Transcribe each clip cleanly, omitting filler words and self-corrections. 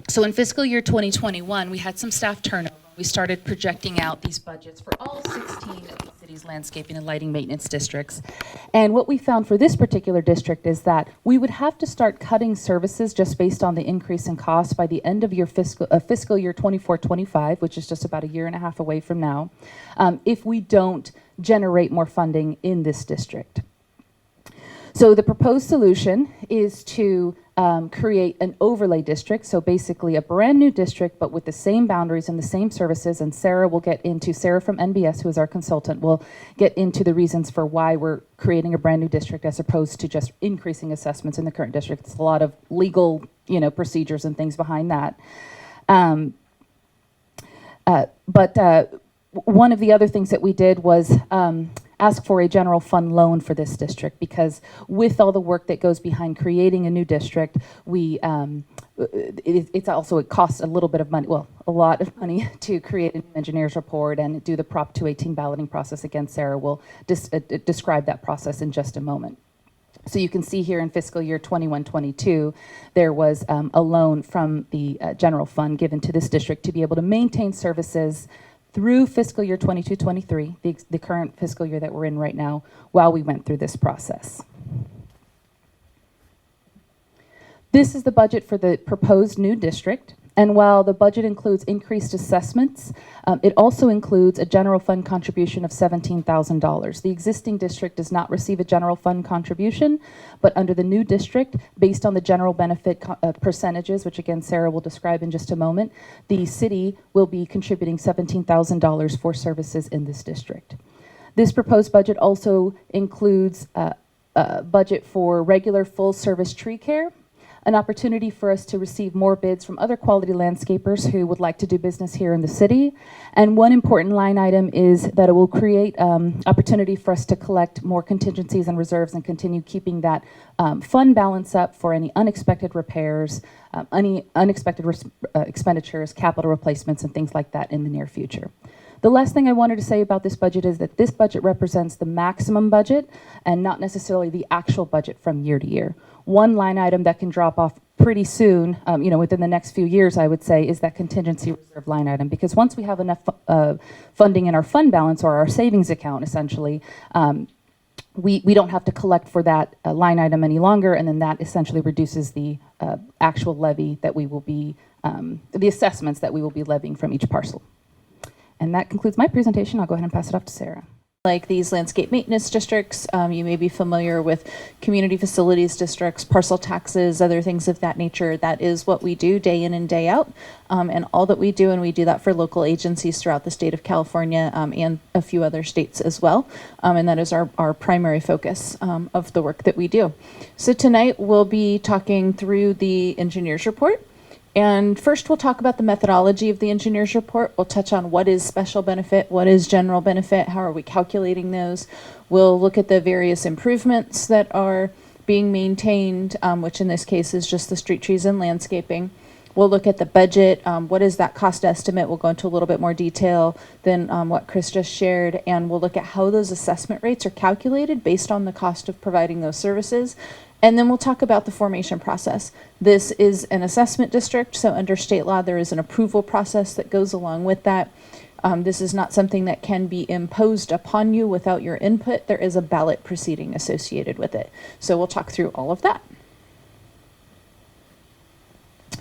So in fiscal year 2021, we had some staff turnover. We started projecting out these budgets for all 16 of the city's landscaping and lighting maintenance districts. And what we found for this particular district is that we would have to start cutting services just based on the increase in cost by the end of your fiscal year 24-25, which is just about a year and a half away from now, if we don't generate more funding in this district. So the proposed solution is to create an overlay district, so basically a brand new district, but with the same boundaries and the same services. And Sarah from NBS, who is our consultant, will get into the reasons for why we're creating a brand new district as opposed to just increasing assessments in the current district. It's a lot of legal, procedures and things behind that. But one of the other things that we did was ask for a general fund loan for this district, because with all the work that goes behind creating a new district, it costs a little bit of money, well, a lot of money to create an engineer's report and do the Prop 218 balloting process. Again, Sarah will describe that process in just a moment. So you can see here in fiscal year 21-22, there was a loan from the general fund given to this district to be able to maintain services through fiscal year 22-23, the current fiscal year that we're in right now, while we went through this process. This is the budget for the proposed new district. And while the budget includes increased assessments, it also includes a general fund contribution of $17,000. The existing district does not receive a general fund contribution, but under the new district, based on the general benefit percentages, which again Sarah will describe in just a moment, the city will be contributing $17,000 for services in this district. This proposed budget also includes a budget for regular full-service tree care, an opportunity for us to receive more bids from other quality landscapers who would like to do business here in the city. And one important line item is that it will create opportunity for us to collect more contingencies and reserves and continue keeping that fund balance up for any unexpected repairs, any unexpected expenditures, capital replacements, and things like that in the near future. The last thing I wanted to say about this budget is that this budget represents the maximum budget and not necessarily the actual budget from year to year. One line item that can drop off pretty soon, within the next few years, I would say, is that contingency reserve line item. Because once we have enough funding in our fund balance or our savings account, essentially, we don't have to collect for that line item any longer, and then that essentially reduces the actual levy that we will be, the assessments that we will be levying from each parcel. And that concludes my presentation. I'll go ahead and pass it off to Sarah. Like these landscape maintenance districts, you may be familiar with community facilities districts, parcel taxes, other things of that nature. That is what we do day in and day out, and all that we do, and we do that for local agencies throughout the state of California and a few other states as well, and that is our primary focus of the work that we do. So tonight we'll be talking through the engineer's report. And first, we'll talk about the methodology of the engineer's report. We'll touch on what is special benefit, what is general benefit, how are we calculating those. We'll look at the various improvements that are being maintained, which in this case is just the street trees and landscaping. We'll look at the budget. What is that cost estimate? We'll go into a little bit more detail than what Chris just shared. And we'll look at how those assessment rates are calculated based on the cost of providing those services. And then we'll talk about the formation process. This is an assessment district, so under state law, there is an approval process that goes along with that. This is not something that can be imposed upon you without your input. There is a ballot proceeding associated with it. So we'll talk through all of that.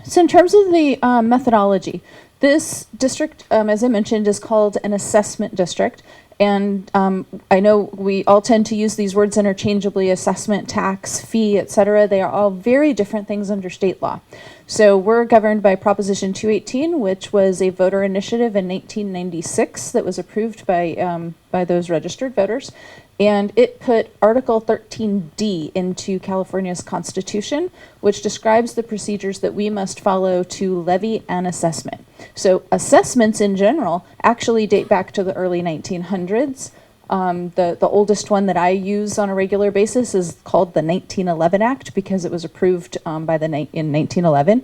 So in terms of the methodology, this district, as I mentioned, is called an assessment district. And I know we all tend to use these words interchangeably: assessment, tax, fee, etc. They are all very different things under state law. So we're governed by Proposition 218, which was a voter initiative in 1996 that was approved by those registered voters. And it put Article 13D into California's Constitution, which describes the procedures that we must follow to levy an assessment. So assessments in general actually date back to the early 1900s. The oldest one that I use on a regular basis is called the 1911 Act because it was approved in 1911.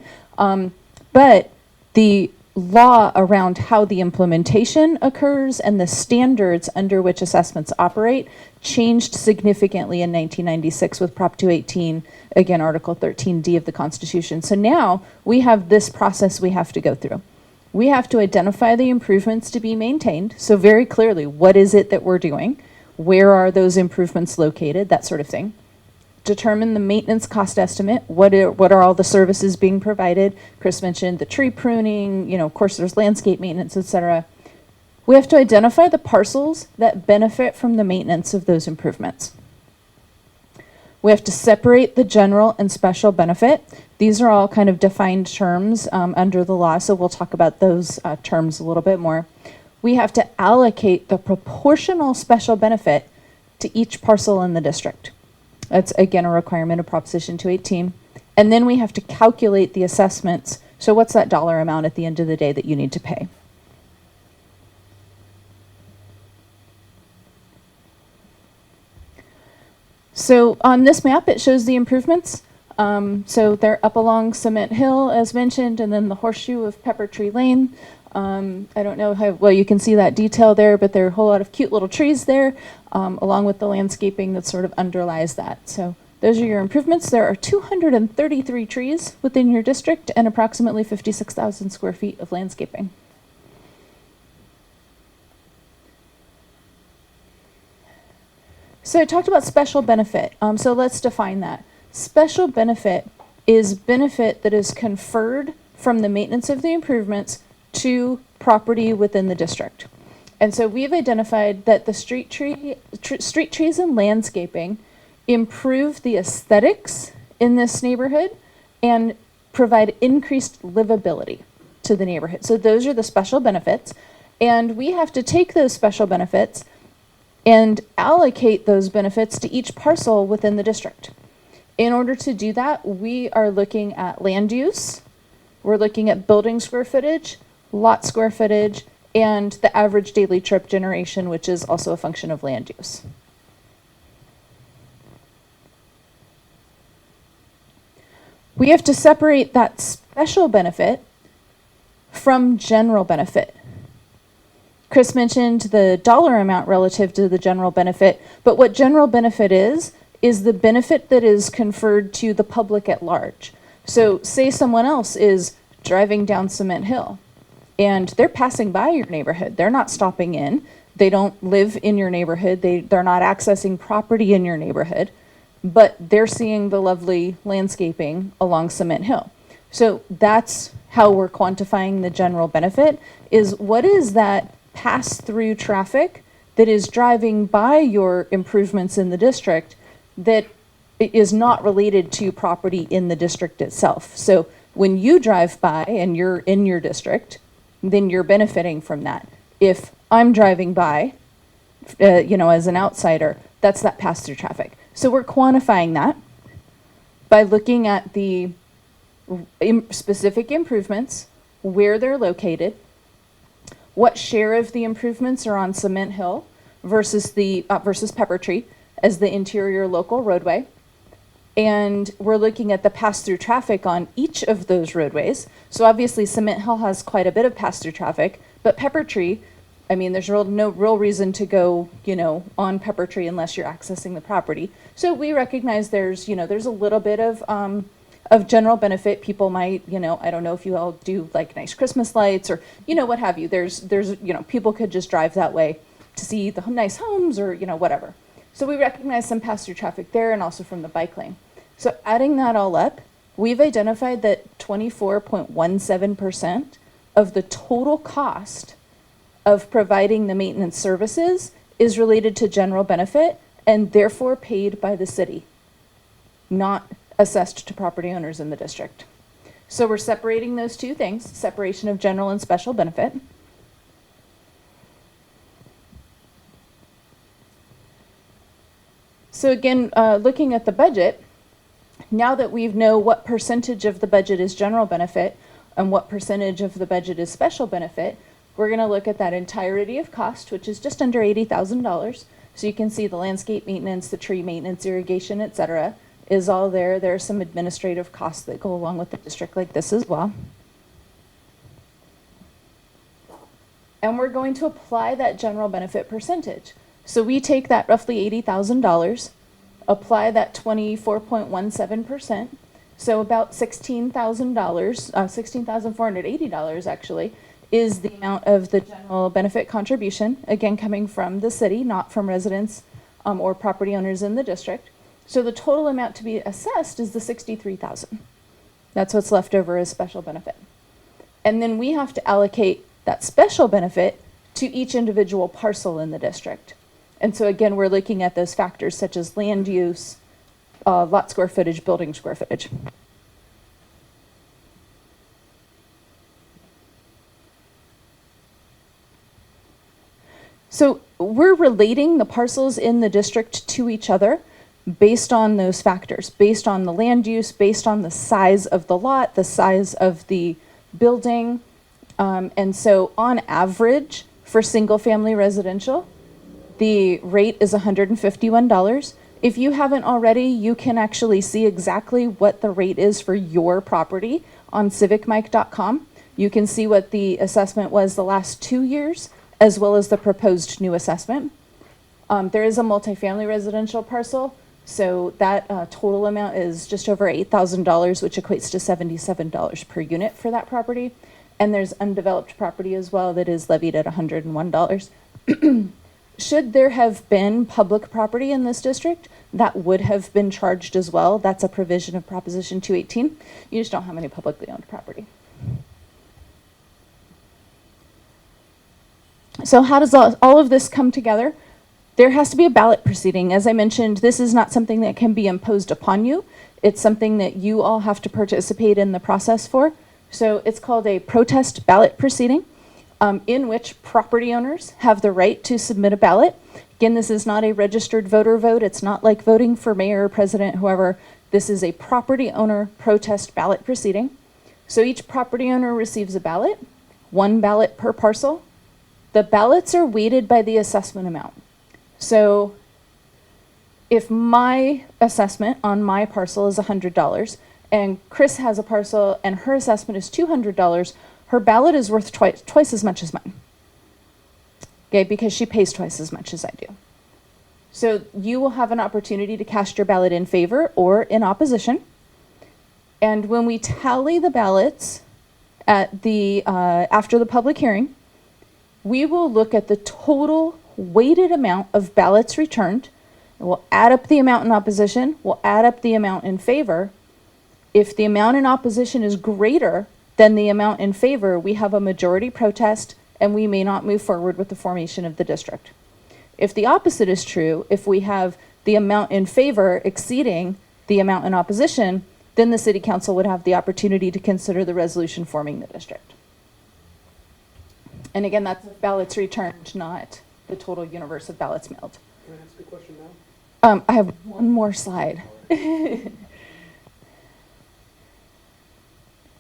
But the law around how the implementation occurs and the standards under which assessments operate changed significantly in 1996 with Prop 218, again, Article 13D of the Constitution. So now we have this process we have to go through. We have to identify the improvements to be maintained. So very clearly, what is it that we're doing? Where are those improvements located? That sort of thing. Determine the maintenance cost estimate. What are all the services being provided? Chris mentioned the tree pruning, of course there's landscape maintenance, etc. We have to identify the parcels that benefit from the maintenance of those improvements. We have to separate the general and special benefit. These are all kind of defined terms under the law, so we'll talk about those terms a little bit more. We have to allocate the proportional special benefit to each parcel in the district. That's, again, a requirement of Proposition 218. And then we have to calculate the assessments. So what's that dollar amount at the end of the day that you need to pay? So on this map, it shows the improvements. So they're up along Cement Hill, as mentioned, and then the horseshoe of Peppertree Lane. I don't know how well you can see that detail there, but there are a whole lot of cute little trees there, along with the landscaping that sort of underlies that. So those are your improvements. There are 233 trees within your district and approximately 56,000 square feet of landscaping. So I talked about special benefit. So let's define that. Special benefit is benefit that is conferred from the maintenance of the improvements to property within the district. And so we've identified that the street trees and landscaping improve the aesthetics in this neighborhood and provide increased livability to the neighborhood. So those are the special benefits. And we have to take those special benefits and allocate those benefits to each parcel within the district. In order to do that, we are looking at land use, we're looking at building square footage, lot square footage, and the average daily trip generation, which is also a function of land use. We have to separate that special benefit from general benefit. Chris mentioned the dollar amount relative to the general benefit, but what general benefit is the benefit that is conferred to the public at large. So say someone else is driving down Cement Hill and they're passing by your neighborhood. They're not stopping in. They don't live in your neighborhood. They're not accessing property in your neighborhood, but they're seeing the lovely landscaping along Cement Hill. So that's how we're quantifying the general benefit, is what is that pass-through traffic that is driving by your improvements in the district that is not related to property in the district itself. So when you drive by and you're in your district, then you're benefiting from that. If I'm driving by, as an outsider, that's that pass-through traffic. So we're quantifying that by looking at the specific improvements, where they're located, what share of the improvements are on Cement Hill versus Peppertree as the interior local roadway. And we're looking at the pass-through traffic on each of those roadways. So obviously Cement Hill has quite a bit of pass-through traffic, but Peppertree, I mean, there's no real reason to go, on Peppertree unless you're accessing the property. So we recognize there's a little bit of general benefit. People might, I don't know if you all do like nice Christmas lights or, what have you. There's people could just drive that way to see the nice homes or, whatever. So we recognize some pass-through traffic there and also from the bike lane. So adding that all up, we've identified that 24.17% of the total cost of providing the maintenance services is related to general benefit and therefore paid by the city, not assessed to property owners in the district. So we're separating those two things, separation of general and special benefit. So again, looking at the budget, now that we know what percentage of the budget is general benefit and what percentage of the budget is special benefit, we're going to look at that entirety of cost, which is just under $80,000. So you can see the landscape maintenance, the tree maintenance, irrigation, etc. is all there. There are some administrative costs that go along with the district like this as well. and we're going to apply that general benefit percentage. So we take that roughly $80,000, apply that 24.17%, so about $16,000, $16,480 actually, is the amount of the general benefit contribution, again coming from the city, not from residents or property owners in the district. So the total amount to be assessed is the $63,000. That's what's left over as special benefit. And then we have to allocate that special benefit to each individual parcel in the district. And so again, we're looking at those factors such as land use, lot square footage, building square footage. So we're relating the parcels in the district to each other based on those factors, based on the land use, based on the size of the lot, the size of the building. And so on average, for single family residential, the rate is $151. If you haven't already, you can actually see exactly what the rate is for your property on civicmike.com. You can see what the assessment was the last 2 years, as well as the proposed new assessment. There is a multifamily residential parcel, so that total amount is just over $8,000, which equates to $77 per unit for that property. And there's undeveloped property as well that is levied at $101. Should there have been public property in this district, that would have been charged as well. That's a provision of Proposition 218. You just don't have any publicly owned property. So how does all of this come together? There has to be a ballot proceeding. As I mentioned, this is not something that can be imposed upon you. It's something that you all have to participate in the process for. So it's called a protest ballot proceeding, in which property owners have the right to submit a ballot. Again, this is not a registered voter vote. It's not like voting for mayor, president, whoever. This is a property owner protest ballot proceeding. So each property owner receives a ballot, 1 ballot per parcel. The ballots are weighted by the assessment amount. So if my assessment on my parcel is $100 and Chris has a parcel and her assessment is $200, her ballot is worth twice as much as mine. Okay, because she pays twice as much as I do. So you will have an opportunity to cast your ballot in favor or in opposition. And when we tally the ballots at the after the public hearing, we will look at the total weighted amount of ballots returned. We'll add up the amount in opposition. We'll add up the amount in favor. If the amount in opposition is greater than the amount in favor, we have a majority protest and we may not move forward with the formation of the district. If the opposite is true, if we have the amount in favor exceeding the amount in opposition, then the city council would have the opportunity to consider the resolution forming the district. And again, that's ballots returned, not the total universe of ballots mailed. Can I ask a question now? I have one more slide.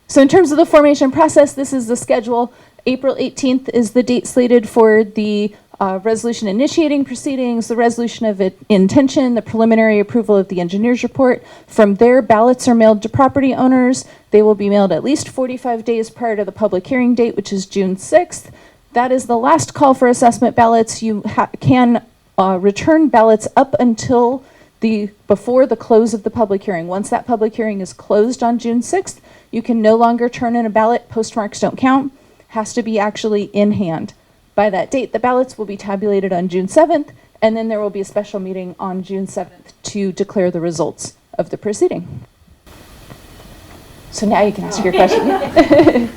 So in terms of the formation process, this is the schedule. April 18th is the date slated for the resolution initiating proceedings, the resolution of intention, the preliminary approval of the engineer's report. From there, ballots are mailed to property owners. They will be mailed at least 45 days prior to the public hearing date, which is June 6th. That is the last call for assessment ballots. You can return ballots up until before the close of the public hearing. Once that public hearing is closed on June 6th, you can no longer turn in a ballot. Postmarks don't count. Has to be actually in hand. By that date, the ballots will be tabulated on June 7th, and then there will be a special meeting on June 7th to declare the results of the proceeding. So now you can ask your question.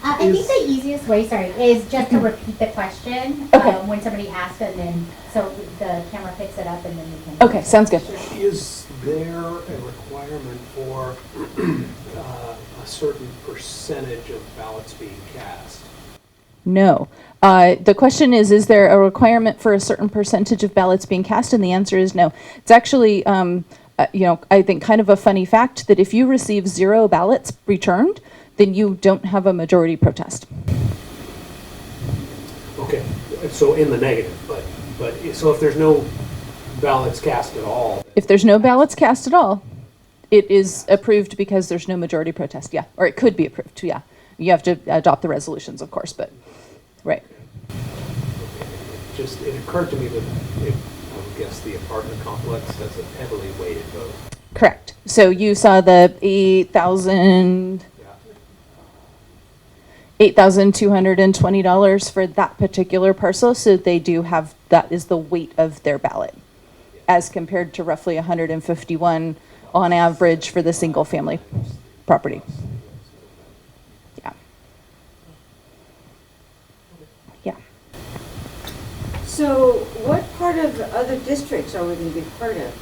I think the easiest way, is just to repeat the question when somebody asks, and then so the camera picks it up, and then we can. Okay, sounds good. Is there a requirement for a certain percentage of ballots being cast? No. The question is there a requirement for a certain percentage of ballots being cast? And the answer is no. It's actually, I think kind of a funny fact that if you receive 0 ballots returned, then you don't have a majority protest. Okay, so in the negative, but so if there's no ballots cast at all. If there's no ballots cast at all, it is approved because there's no majority protest, yeah. Or it could be approved, yeah. You have to adopt the resolutions, of course, but, right. it occurred to me that I would guess the apartment complex has a heavily weighted vote. Correct. So you saw the 8,220 dollars for that particular parcel. So they do have, that is the weight of their ballot, as compared to roughly 151 on average for the single family property. Yeah. Yeah. So what part of the other districts are we going to be part of?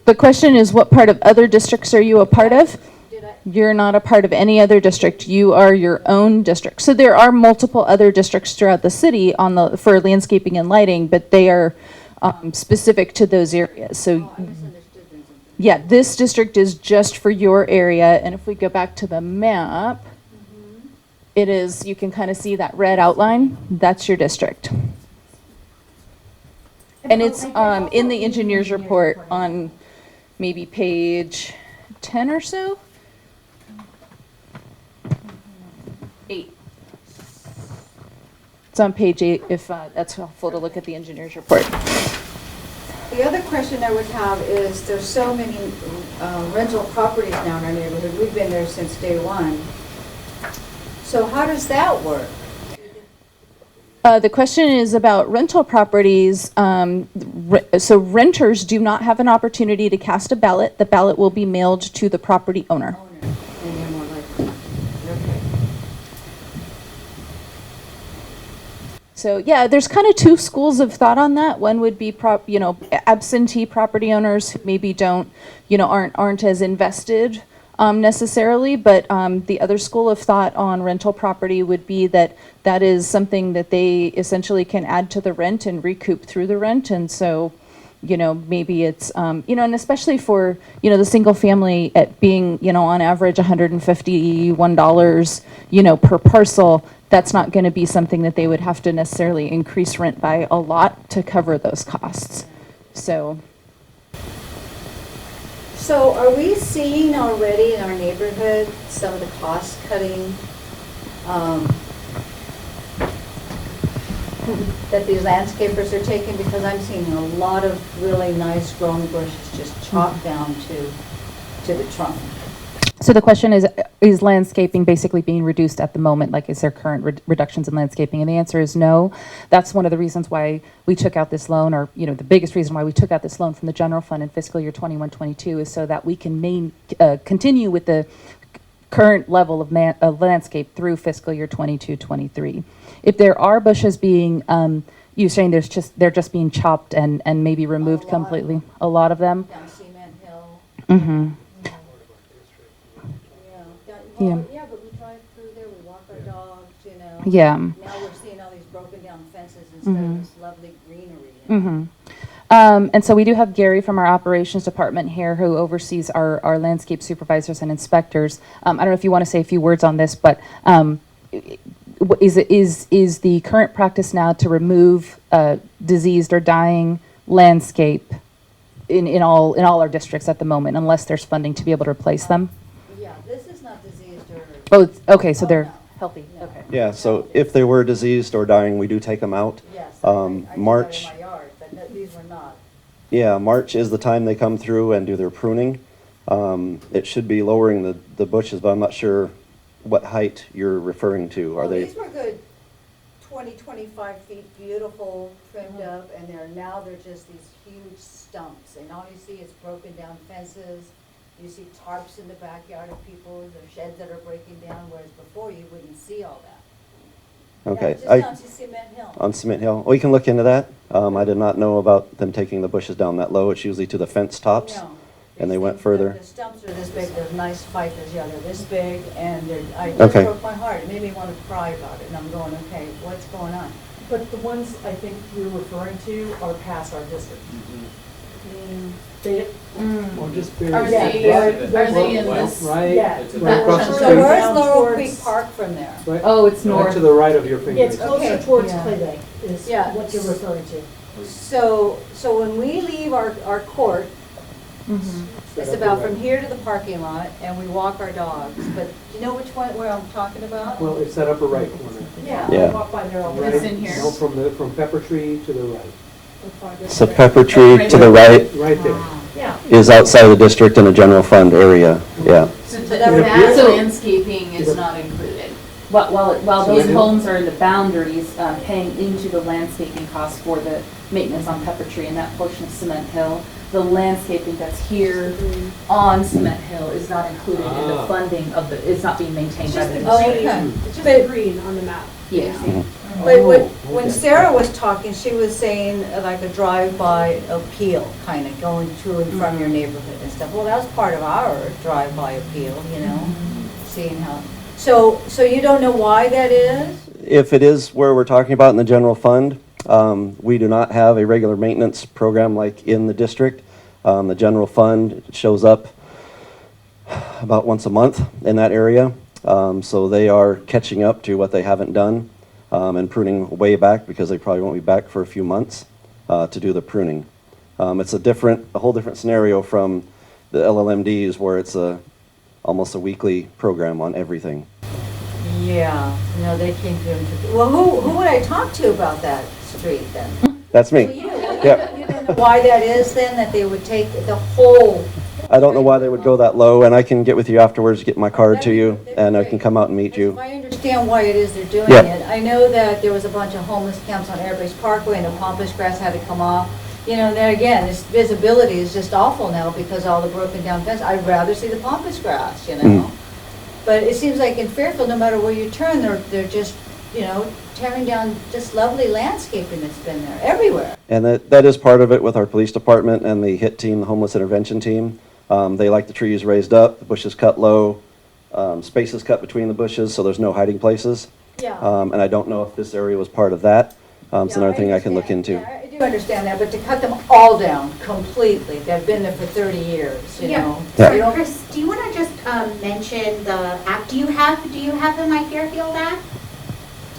The question is, what part of other districts are you a part of? Did I? You're not a part of any other district. You are your own district. So there are multiple other districts throughout the city for landscaping and lighting, but they are specific to those areas. So Oh, I misunderstood then something. yeah, this district is just for your area. And if we go back to the map, it is, you can kind of see that red outline. That's your district. And it's in the engineer's report on maybe page 10 or so? 8. It's on page 8, if that's helpful to look at the engineer's report. The other question I would have is, there's so many rental properties now in our neighborhood. We've been there since day one. So how does that work? The question is about rental properties. So renters do not have an opportunity to cast a ballot. The ballot will be mailed to the property owner. Owner, and they're more likely. Okay. So yeah, there's kind of two schools of thought on that. One would be absentee property owners who maybe don't, aren't as invested necessarily, but the other school of thought on rental property would be that that is something that they essentially can add to the rent and recoup through the rent. And so, maybe it's, and especially for, the single family at being, on average $151, per parcel, that's not going to be something that they would have to necessarily increase rent by a lot to cover those costs. So So are we seeing already in our neighborhood some of the cost cutting that these landscapers are taking? Because I'm seeing a lot of really nice growing bushes just chopped down to the trunk. So the question is landscaping basically being reduced at the moment? Like, is there current reductions in landscaping? And the answer is no. That's one of the reasons why we took out this loan, or, the biggest reason why we took out this loan from the general fund in fiscal year 21-22 is so that we can continue with the current level of landscape through fiscal year 22-23. If there are bushes being, you're saying they're just being chopped and maybe removed completely, a lot of them? Down Cement Hill. Mm-hmm. Yeah, but we drive through there, we walk our dogs, Yeah. Now we're seeing all these broken down fences instead of this lovely greenery. Mm-hmm. And so we do have Gary from our operations department here who oversees our landscape supervisors and inspectors. I don't know if you want to say a few words on this, but is the current practice now to remove diseased or dying landscape in all our districts at the moment, unless there's funding to be able to replace them? Yeah, this is not diseased or. Oh, okay, so they're no. healthy. No. Okay. Yeah, so if they were diseased or dying, we do take them out. Yes, I March, do that in my yard, but these were not. yeah, March is the time they come through and do their pruning. It should be lowering the bushes, but I'm not sure what height you're referring to. Are Well, they? these were good 25 feet, beautiful, trimmed up, and now they're just these huge stumps. And all you see is broken down fences. You see tarps in the backyard of people, the sheds that are breaking down, whereas before you wouldn't see all that. Okay. Yeah, just down to Cement Hill. On Cement Hill. We can look into that. I did not know about them taking the bushes down that low. It's usually to the fence tops. No. And they These went things, further. The stumps are this big, they're nice fibers, yeah, they're this big, and I just Okay. broke my heart. It made me want to cry about it, and I'm going, okay, what's going on? But the ones I think you're referring to are past our district. Mm. They, Or just Are barely. they- are they in Well, this- Right, yeah. right across the So So street. where's down Laurel towards- Creek Park from there? Right- Oh, it's right north. to the right of your finger. it's closer Okay. towards Yeah. Clay Bank is Yeah. what you're referring to. So when we leave our court, Straight it's up about the from right. here to the parking lot, and we walk our dogs, but do you know which one, where I'm talking about? Well, it's that upper right corner. Yeah, Yeah. I walk by there all the Right, time. in here. no, from Peppertree to the right. So Peppertree to the right Right there. Yeah. is outside of the district in a general fund area, yeah. So It that appears- landscaping is not included. While So those it is- homes are in the boundaries, paying into the landscaping costs for the maintenance on Peppertree and that portion of Cement Hill, the landscaping that's here on Cement Hill is not included in the Ah. funding of the, it's not being maintained by Just the the Oh, district. okay. It's just But- the green on the map. Yeah. But Oh, when okay. Sarah was talking, she was saying like a drive-by appeal, kind of going through and from your neighborhood and stuff. Well, that was part of our drive-by appeal, you know, seeing how, so you don't know why that is? If it is where we're talking about in the general fund, we do not have a regular maintenance program like in the district. The general fund shows up about once a month in that area. So they are catching up to what they haven't done and pruning way back because they probably won't be back for a few months to do the pruning. It's a whole different scenario from the LLMDs where it's almost a weekly program on everything. Yeah, no, they came through and took, well, who would I talk to about that street then? That's Well, me. you. Yep. You don't know why that is then, that they would take the whole, I don't know why they would go that low, and I can get with you afterwards, get my card to you, and I can come out and meet you. if I understand why it is they're doing Yeah. it, I know that there was a bunch of homeless camps on Airbase Parkway and the pampas grass had to come off. You know, then again, this visibility is just awful now because all the broken down fence. I'd rather see the pampas grass, you know? But it seems like in Fairfield, no matter where you turn, they're just, you know, tearing down just lovely landscaping that's been there everywhere. And that is part of it with our police department and the HIT team, the homeless intervention team. They like the trees raised up, the bushes cut low, spaces cut between the bushes, so there's no hiding places. Yeah. And I don't know if this area was part of that. It's another thing I can look into. Yeah, I do understand that, but to cut them all down completely, they've been there for 30 years, you Yeah. know? Yeah. You don't- Chris, do you want to just mention the app? Do you have the My Fairfield app?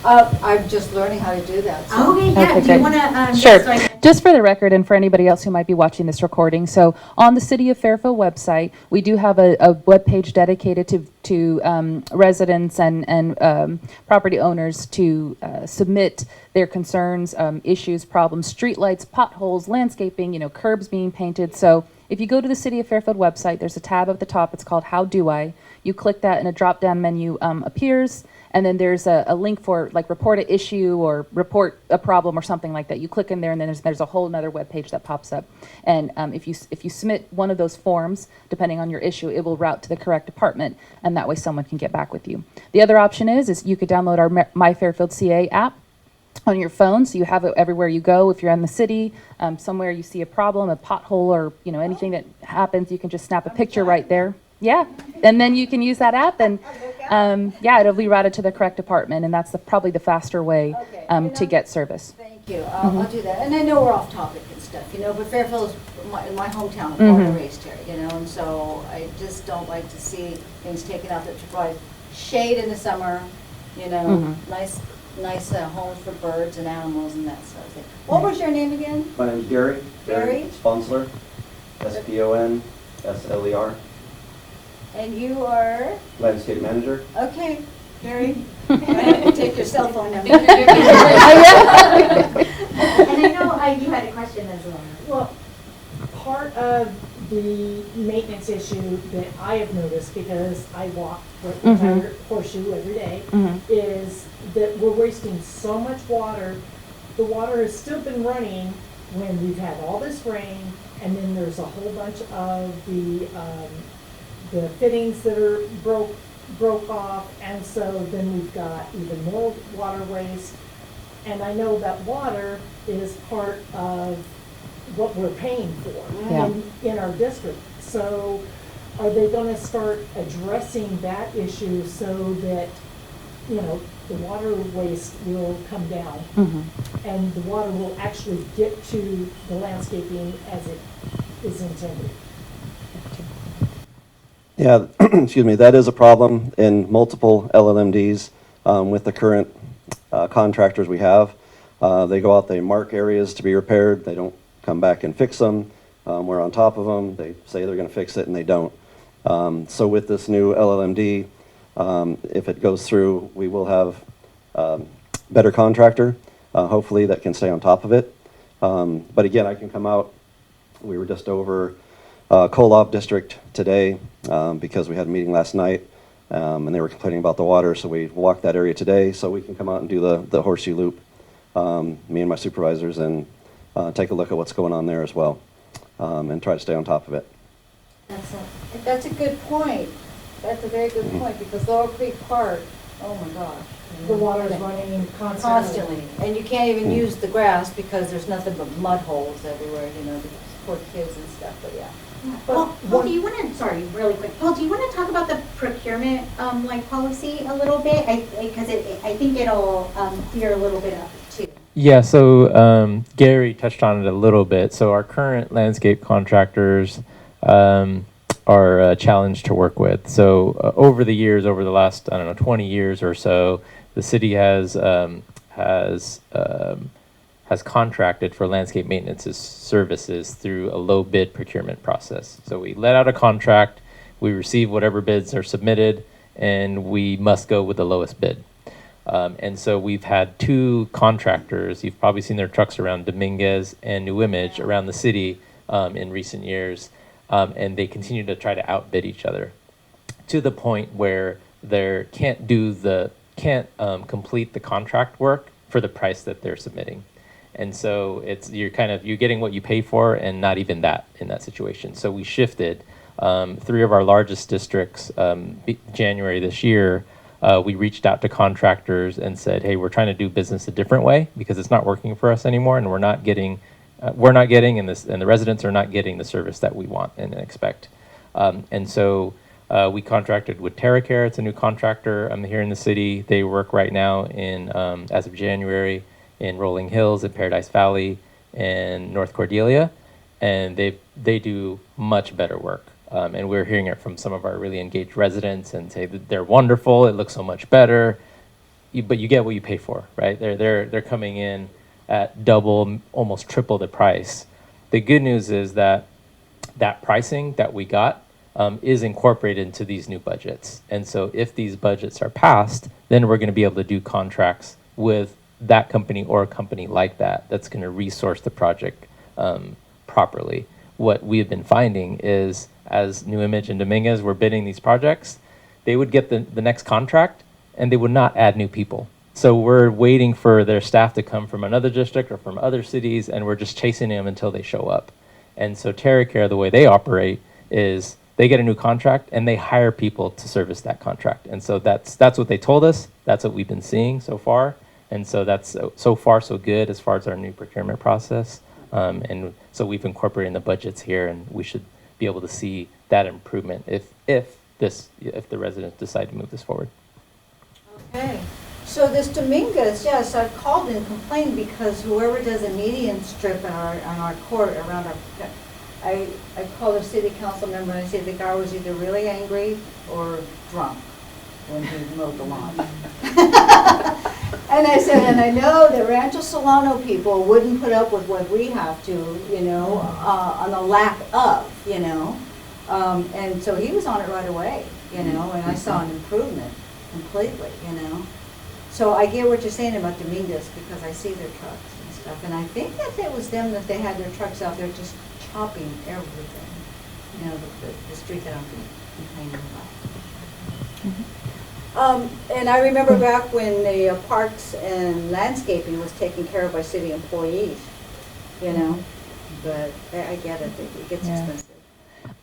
I'm just learning how to do that. so- Okay, yeah. Okay, Do you great. want to? Sure. Just for the record and for anybody else who might be watching this recording, so on the City of Fairfield website, we do have a webpage dedicated to residents and property owners to submit their concerns, issues, problems, streetlights, potholes, landscaping, curbs being painted. So if you go to the City of Fairfield website, there's a tab at the top. It's called How Do I? You click that and a drop-down menu appears. And then there's a link for like report an issue or report a problem or something like that. You click in there and then there's a whole nother web page that pops up. And if you submit one of those forms, depending on your issue, it will route to the correct department, and that way someone can get back with you. The other option is you could download our My Fairfield CA app on your phone, so you have it everywhere you go. If you're in the city, somewhere you see a problem, a pothole, or anything that happens, you can just snap a picture right there. Yeah, and then you can use that app, and it'll be routed to the correct department, and that's probably the faster way Okay. to get service. Thank you, I'll do that. And I know we're off topic and stuff, but Fairfield is my hometown, I'm born and raised here, and so I just don't like to see things taken out that provide shade in the summer, nice homes for birds and animals and that sort of thing. What was your name again? My name's Gary. Gary? Sponsler. SPONSLER. And you are, Landscape manager. okay, Gary, I have to take your cell phone number. And I know you had a question as well. Well, part of the maintenance issue that I have noticed, because I walk the entire horseshoe every day, is that we're wasting so much water. The water has still been running when we've had all this rain, and then there's a whole bunch of the fittings that are broke off, and so then we've got even more water waste. And I know that water is part of what we're paying for Yeah. in our district. So are they gonna start addressing that issue so that, the water waste will come down and the water will actually get to the landscaping as it is intended? Yeah, excuse me, that is a problem in multiple LLMDs with the current contractors we have. They go out, they mark areas to be repaired, they don't come back and fix them. We're on top of them, they say they're gonna fix it and they don't. So with this new LLMD, if it goes through, we will have better contractor, hopefully that can stay on top of it. But again, I can come out. We were just over Kolob District today because we had a meeting last night, and they were complaining about the water, so we walked that area today so we can come out and do the horseshoe loop, me and my supervisors, and take a look at what's going on there as well, and try to stay on top of it. That's a good point. That's a very good point, because Laurel Creek Park, oh my gosh. The water's running constantly. Constantly. And you can't even use the grass because there's nothing but mud holes everywhere, you know, because poor kids and stuff, but yeah. Paul, do you want to, sorry, really quick, Paul, do you want to talk about the procurement, like, policy a little bit? Because I think it'll clear a little bit up, too. Yeah, so Gary touched on it a little bit. So our current landscape contractors are challenged to work with. So over the years, over the last, 20 years or so, the city has contracted for landscape maintenance services through a low bid procurement process. So we let out a contract, we receive whatever bids are submitted, and we must go with the lowest bid. And so we've had two contractors, you've probably seen their trucks around Dominguez and New Image around the city in recent years, and they continue to try to outbid each other to the point where they can't complete the contract work for the price that they're submitting. And so you're getting what you pay for, and not even that in that situation. So we shifted 3 of our largest districts. January this year, we reached out to contractors and said, "Hey, we're trying to do business a different way because it's not working for us anymore, and we're not getting, and the residents are not getting the service that we want and expect." And so we contracted with TerraCare. It's a new contractor here in the city. They work right now in, as of January, in Rolling Hills, in Paradise Valley, and North Cordelia, and they do much better work. And we're hearing it from some of our really engaged residents and say that they're wonderful. It looks so much better, but you get what you pay for, right? They're coming in at double, almost triple the price. The good news is that pricing that we got is incorporated into these new budgets. And so if these budgets are passed, then we're going to be able to do contracts with that company or a company like that's going to resource the project properly. What we have been finding is, as New Image and Dominguez were bidding these projects, they would get the next contract and they would not add new people. So we're waiting for their staff to come from another district or from other cities, and we're just chasing them until they show up. And so TerraCare, the way they operate is they get a new contract and they hire people to service that contract. And so that's what they told us. That's what we've been seeing so far. And so that's so far so good as far as our new procurement process. And so we've incorporated in the budgets here, and we should be able to see that improvement if the residents decide to move this forward. Okay, so this Dominguez, yes, I've called and complained because whoever does a median strip on our court around our, I called a city council member and I said the guy was either really angry or drunk when he mowed the lawn. And I said, and I know the Rancho Solano people wouldn't put up with what we have to, on the lack of, and so he was on it right away, and I saw an improvement completely, So I get what you're saying about Dominguez because I see their trucks and stuff, and I think that it was them that they had their trucks out there just chopping everything, the street that I'm complaining about. Mm-hmm. And I remember back when the parks and landscaping was taken care of by city employees, but I get it, it gets expensive.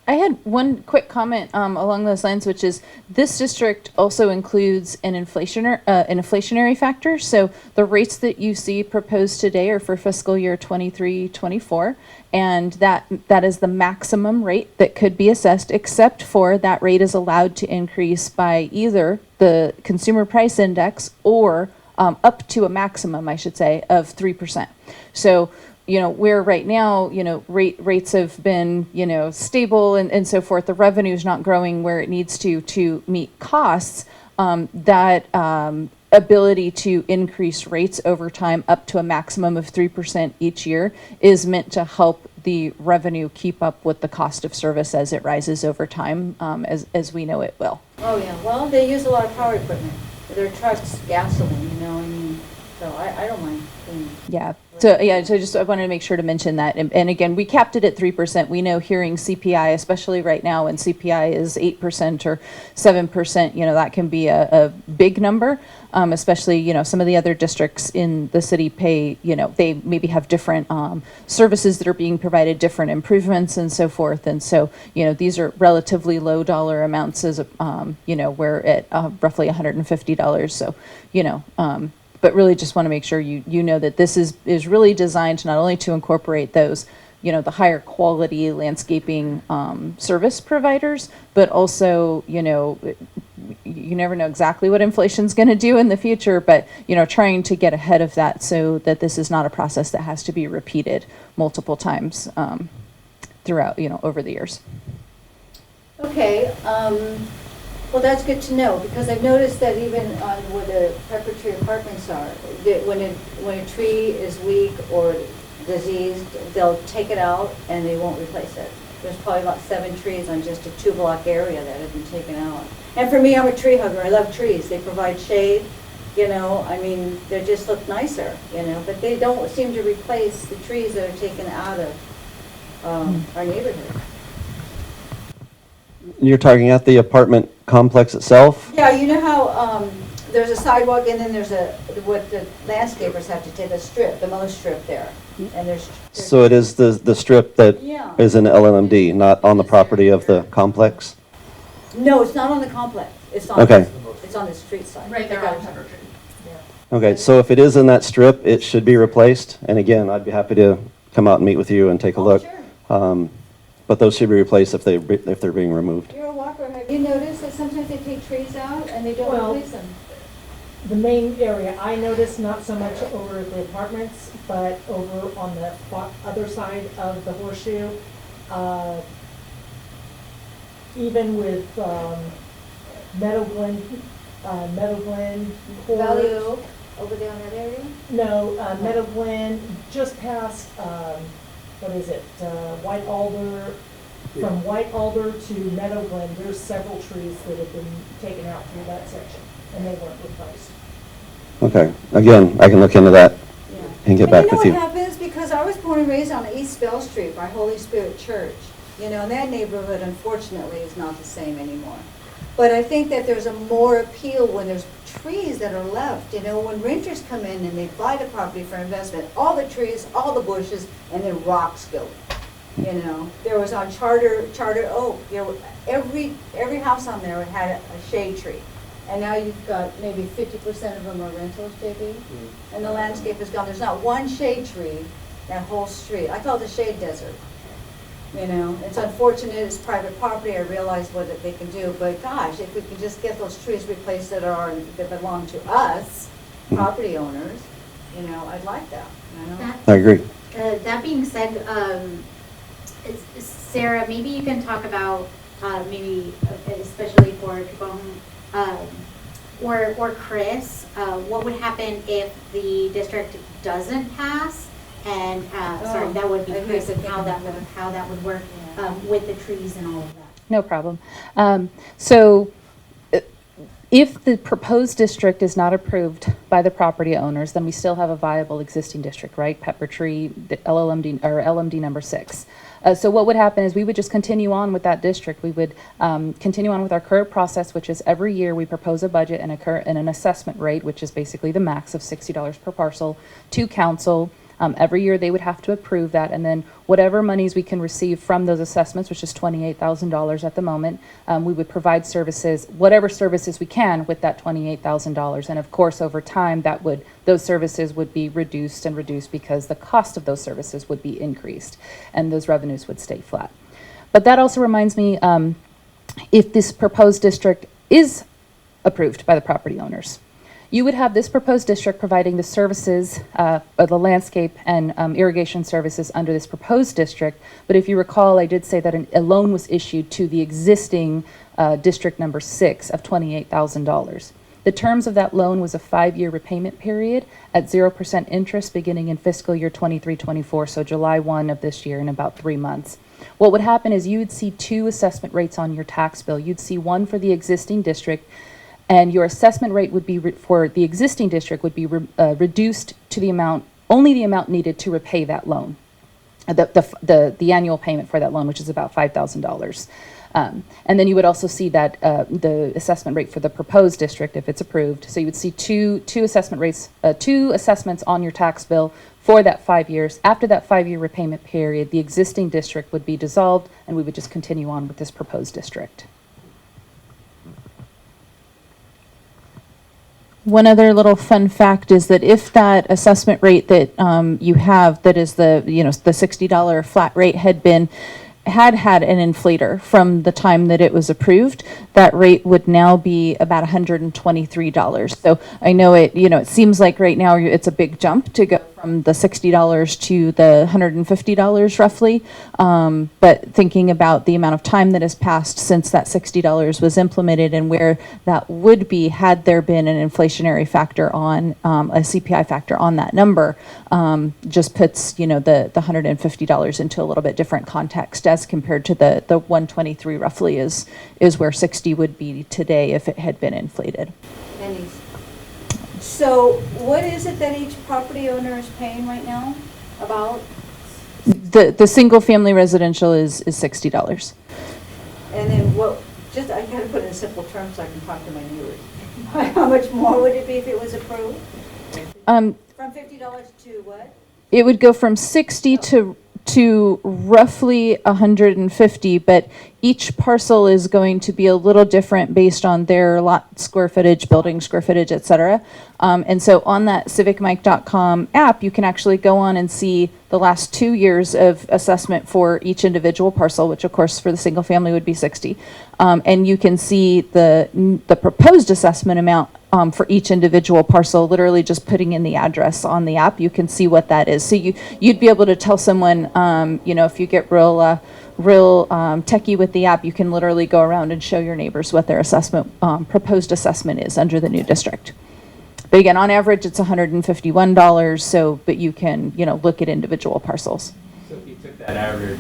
I had one quick comment along those lines, which is this district also includes an inflationary factor. So the rates that you see proposed today are for fiscal year 23-24, and that is the maximum rate that could be assessed, except for that rate is allowed to increase by either the consumer price index or up to a maximum, I should say, of 3%. So where right now, rates have been, stable and so forth, the revenue is not growing where it needs to meet costs, that ability to increase rates over time up to a maximum of 3% each year is meant to help the revenue keep up with the cost of service as it rises over time, as we know it will. Oh, yeah, well, they use a lot of power equipment. Their trucks, gasoline, So I don't mind being. Yeah. So just I wanted to make sure to mention that. And again, we capped it at 3%. We know hearing CPI, especially right now when CPI is 8% or 7%, that can be a big number. Especially, some of the other districts in the city pay, they maybe have different services that are being provided, different improvements and so forth. And so, these are relatively low dollar amounts as, we're at roughly $150. So, but really just want to make sure you know that this is really designed not only to incorporate those, the higher quality landscaping service providers, but also, you never know exactly what inflation's going to do in the future, but, trying to get ahead of that so that this is not a process that has to be repeated multiple times throughout, over the years. Okay, well, that's good to know, because I've noticed that even on where the Peppertree apartments are, that when a tree is weak or diseased, they'll take it out and they won't replace it. There's probably about 7 trees on just a 2-block area that have been taken out. And for me, I'm a tree hugger. I love trees. They provide shade, they just look nicer, but they don't seem to replace the trees that are taken out of our neighborhood. You're talking at the apartment complex itself? Yeah, you know how there's a sidewalk and then there's what the landscapers have to take a strip, the mow strip there. And there's So it is the strip that Yeah. is in LLMD, not on the property of the complex? No, it's not on the complex. It's on, Okay. It's on the street side. Right there on Peppertree. Okay, so if it is in that strip, it should be replaced. And again, I'd be happy to come out and meet with you and take a look. Sure. But those should be replaced if they're being removed. You're a walker. Have you noticed that sometimes they take trees out and they don't Well, replace them? The main area, I noticed not so much over the apartments, but over on the other side of the horseshoe. Even with Meadow Glen Court. Valley Oak, over there in that area? No, Meadow Glen, just past, White Alder. From White Alder to Meadow Glen, there's several trees that have been taken out through that section, and they weren't replaced. Okay, again, I can look into that Yeah. and get back with You you. know what happens? Because I was born and raised on East Bell Street by Holy Spirit Church. And that neighborhood, unfortunately, is not the same anymore. But I think that there's a more appeal when there's trees that are left. When renters come in and they buy the property for investment, all the trees, all the bushes, and then rocks go. There was on Charter Oak, every house on there had a shade tree. And now you've got maybe 50% of them are rentals, JB. And the landscape is gone. There's not one shade tree that whole street. I call it the shade desert. It's unfortunate, it's private property. I realize what they can do, but gosh, if we could just get those trees replaced that belong to us, property owners, I'd like that. I agree. That being said, Sarah, maybe you can talk about maybe especially for people or Chris, what would happen if the district doesn't pass? And sorry, that would be Chris, and how that would work with the trees and all of that. No problem. So if the proposed district is not approved by the property owners, then we still have a viable existing district, right? Peppertree, the LLMD, or LMD number 6. So what would happen is we would just continue on with that district. We would continue on with our current process, which is every year we propose a budget and an assessment rate, which is basically the max of $60 per parcel, to council. Every year they would have to approve that, and then whatever monies we can receive from those assessments, which is $28,000 at the moment, we would provide services, whatever services we can with that $28,000. And of course, over time, those services would be reduced because the cost of those services would be increased, and those revenues would stay flat. But that also reminds me, if this proposed district is approved by the property owners, you would have this proposed district providing the services, the landscape and irrigation services under this proposed district. But if you recall, I did say that a loan was issued to the existing district number 6 of $28,000. The terms of that loan was a 5-year repayment period at 0% interest beginning in fiscal year 23-24, so July 1 of this year in about 3 months. What would happen is you would see 2 assessment rates on your tax bill. You'd see one for the existing district, And your assessment rate would be, for the existing district, would be reduced to the amount, only the amount needed to repay that loan. The annual payment for that loan, which is about $5,000. And then you would also see that the assessment rate for the proposed district, if it's approved. So you would see two assessment rates, two assessments on your tax bill for that 5 years. After that 5-year repayment period, the existing district would be dissolved, and we would just continue on with this proposed district. One other little fun fact is that if that assessment rate that you have, that is the the $60 flat rate, had had an inflator from the time that it was approved, that rate would now be about $123. So I know it seems like right now it's a big jump to go from the $60 to the $150 roughly. But thinking about the amount of time that has passed since that $60 was implemented and where that would be had there been an inflationary factor on a CPI factor on that number, just puts the $150 into a little bit different context as compared to the 123 roughly is where 60 would be today if it had been inflated. Pennies. So what is it that each property owner is paying right now? About? The single family residential is $60. And then I gotta put it in simple terms so I can talk to my neighbors. How much more would it be if it was approved? From $50 to what? It would go from 60 to roughly 150, but each parcel is going to be a little different based on their lot square footage, building square footage, et cetera. And so on that civicmike.com app, you can actually go on and see the last 2 years of assessment for each individual parcel, which of course for the single family would be 60. And you can see the proposed assessment amount for each individual parcel, literally just putting in the address on the app, you can see what that is. So you'd be able to tell someone, if you get real techie with the app, you can literally go around and show your neighbors what their proposed assessment is under the new district. But again, on average, it's $151. But you can, look at individual parcels. So if you took that average,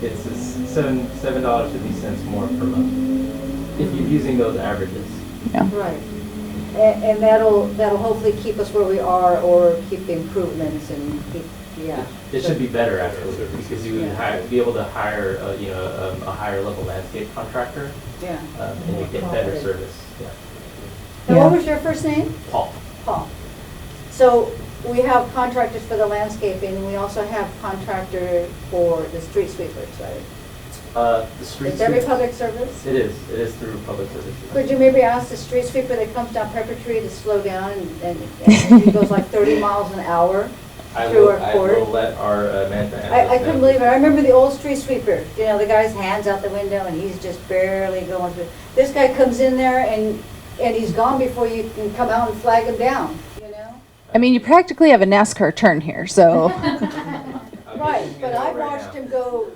it's $7.50 more per month if you're using those averages. Yeah. Right. And that'll hopefully keep us where we are or keep the improvements and keep, yeah. It should be better actually because you would be able to hire a higher level landscape contractor. Yeah. And you get better service. Yeah. And what was your first name? Paul. Paul. So we have contractors for the landscaping, and we also have contractor for the street sweepers, right? The street Is every sweep- public service? It is. It is through public service. Could you maybe ask the street sweeper that comes down Peppertree to slow down and he goes like 30 miles an hour through our I court? will let our management I analyst couldn't know. believe it. I remember the old street sweeper, the guy's hands out the window and he's just barely going through. This guy comes in there and he's gone before you can come out and flag him down, I mean, you practically have a NASCAR turn here, so. Right, but I've watched him go,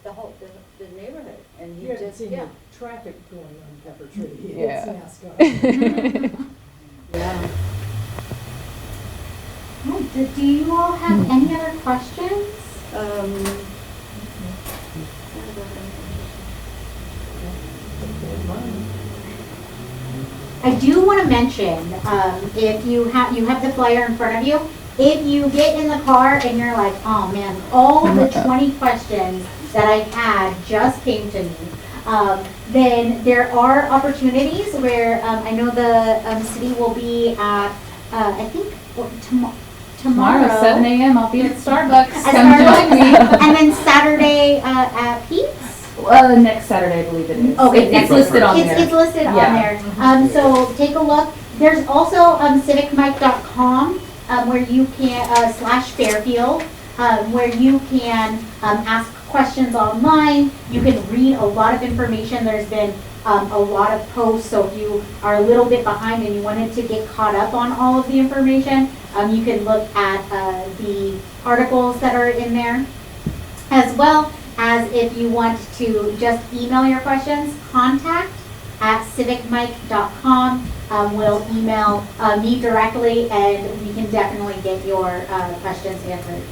the neighborhood, and he You haven't just, seen yeah. the traffic going on Peppertree. Yeah. It's NASCAR. Yeah. Do you all have any other questions? I do want to mention, if you have the flyer in front of you, if you get in the car and you're like, oh man, all the 20 questions that I had just came to me, then there are opportunities where I know the city will be at, I think, tomorrow. 7 a.m. I'll be at Starbucks. At Come join me. Starbucks, and then Saturday at Pete's. Next Saturday, I believe it is. Okay, It's listed on there. It's listed on there. So take a look. There's also civicmike.com where you can /Fairfield where you can ask questions online. You can read a lot of information. There's been a lot of posts. So if you are a little bit behind and you wanted to get caught up on all of the information, you can look at the articles that are in there, as well as if you want to just email your questions, contact@civicmike.com. Will email me directly, and we can definitely get your questions answered.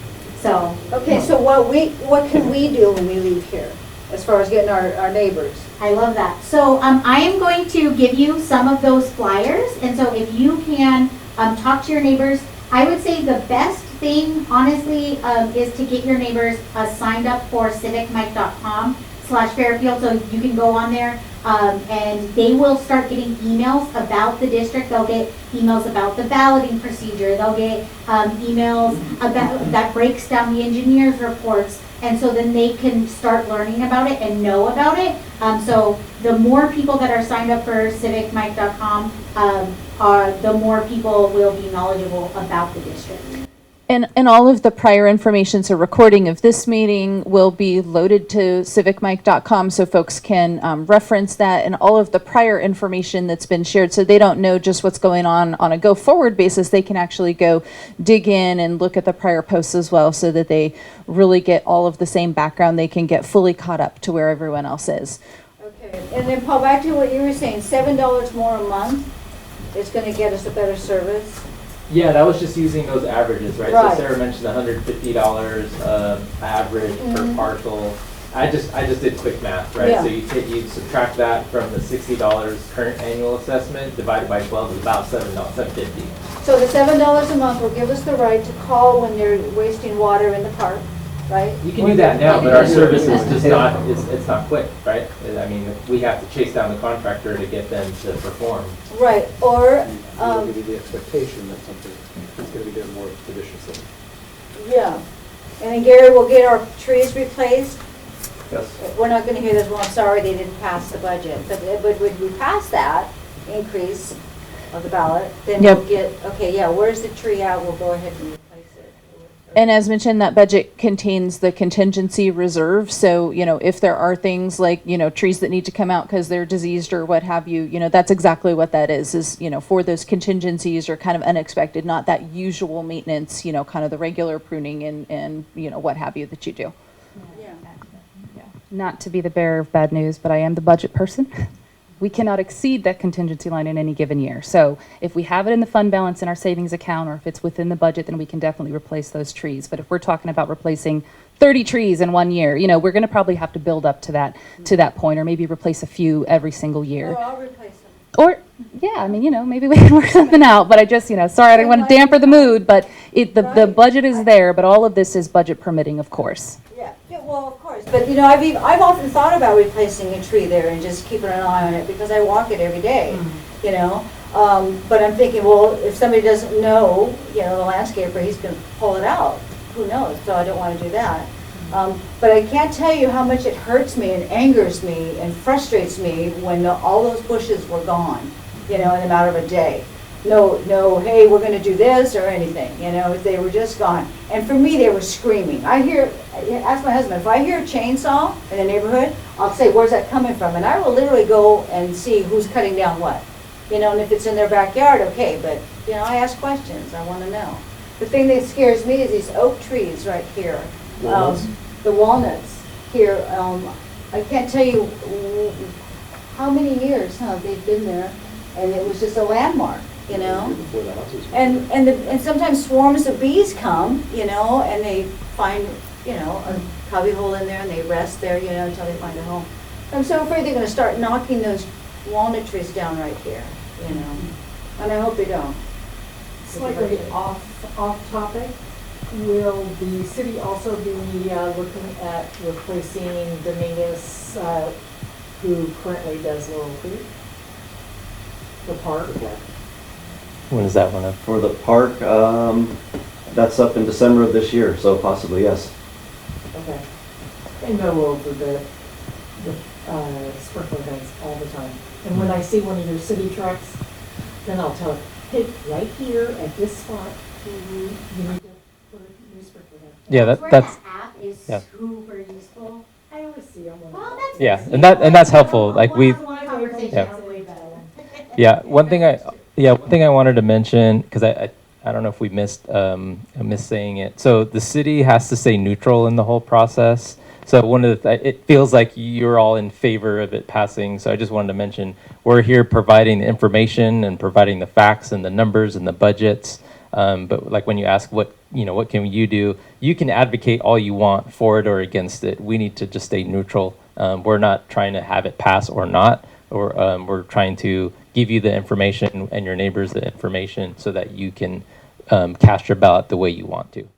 So Okay, so what can we do when we leave here? as far as getting our neighbors. I love that. So I am going to give you some of those flyers, and so if you can talk to your neighbors, I would say the best thing, honestly, is to get your neighbors signed up for civicmike.com/Fairfield, so you can go on there and they will start getting emails about the district. They'll get emails about the balloting procedure. They'll get emails about that breaks down the engineer's reports. And so then they can start learning about it and know about it. So the more people that are signed up for civicmike.com, the more people will be knowledgeable about the district. And all of the prior information, so recording of this meeting will be loaded to civicmike.com so folks can reference that, and all of the prior information that's been shared, so they don't know just what's going on a go-forward basis. They can actually go dig in and look at the prior posts as well, so that they really get all of the same background. They can get fully caught up to where everyone else is. Okay, and then Paul, back to what you were saying, $7 more a month is gonna get us a better service. Yeah, that was just using those averages, right? Right. So Sarah mentioned $150 average per parcel. I just did quick math, right? Yeah. So you subtract that from the $60 current annual assessment divided by 12 is about $7.50. So the $7 a month will give us the right to call when they're wasting water in the park, right? You can do that now, but our service is just not, it's not quick, right? I mean, we have to chase down the contractor to get them to perform. Right, or, We'll give you the expectation that something is going to be done more expeditiously. yeah. And then Gary will get our trees replaced. Yes. We're not gonna hear this, well, I'm sorry, they didn't pass the budget. But when we pass that increase of the ballot, then we'll Yep. get, okay, yeah, where's the tree at? We'll go ahead and replace it. And as mentioned, that budget contains the contingency reserve. So, if there are things like, trees that need to come out because they're diseased or what have you, that's exactly what that is, for those contingencies or kind of unexpected, not that usual maintenance, kind of the regular pruning and what have you that you do. Yeah. Not to be the bearer of bad news, but I am the budget person. We cannot exceed that contingency line in any given year. So if we have it in the fund balance in our savings account, or if it's within the budget, then we can definitely replace those trees. But if we're talking about replacing 30 trees in 1 year, we're going to probably have to build up to that point, or maybe replace a few every single year. Oh, I'll replace them. Or, yeah, I mean, maybe we can work something out, but I just, sorry, I didn't want to damper the mood, but the Right. budget is there, but all of this is budget permitting, of course. Yeah, well, of course, but I've often thought about replacing a tree there and just keeping an eye on it because I walk it every day, But I'm thinking, well, if somebody doesn't know, the landscaper, he's gonna pull it out. Who knows? So I don't wanna do that. But I can't tell you how much it hurts me and angers me and frustrates me when all those bushes were gone, in a matter of a day. No, hey, we're gonna do this or anything, they were just gone. And for me, they were screaming. Ask my husband, if I hear a chainsaw in the neighborhood, I'll say, where's that coming from? And I will literally go and see who's cutting down what. And if it's in their backyard, okay, but, I ask questions, I wanna know. The thing that scares me is these oak trees right here. Walnuts? The walnuts here, I can't tell you how many years, they've been there, and it was just a landmark. Before the houses. And sometimes swarms of bees come, and they find, a cubby hole in there and they rest there, until they find a home. I'm so afraid they're gonna start knocking those walnut trees down right here, and I hope they don't. Slightly off topic, will the city also be looking at replacing Dominguez, who currently does Laurel Creek? The park? When is that one up? For the park, that's up in December of this year, so possibly, yes. Okay. They go over the sprinkler heads all the time. And when I see one of your city trucks, then I'll tell it, hey, right here at this spot, you need to put a new sprinkler head. Yeah, Where that's, that app is yeah. super useful. I always see them. Well, that's yeah, easy. and that's helpful. Like we, One-on-one conversation. Yeah. one thing I wanted to mention, because I don't know if we missed saying it. So the city has to stay neutral in the whole process. So it feels like you're all in favor of it passing. So I just wanted to mention, we're here providing the information and providing the facts and the numbers and the budgets. But like when you ask what can you do, you can advocate all you want for it or against it. We need to just stay neutral. We're not trying to have it pass or not, or we're trying to give you the information and your neighbors the information so that you can cast your ballot the way you want to.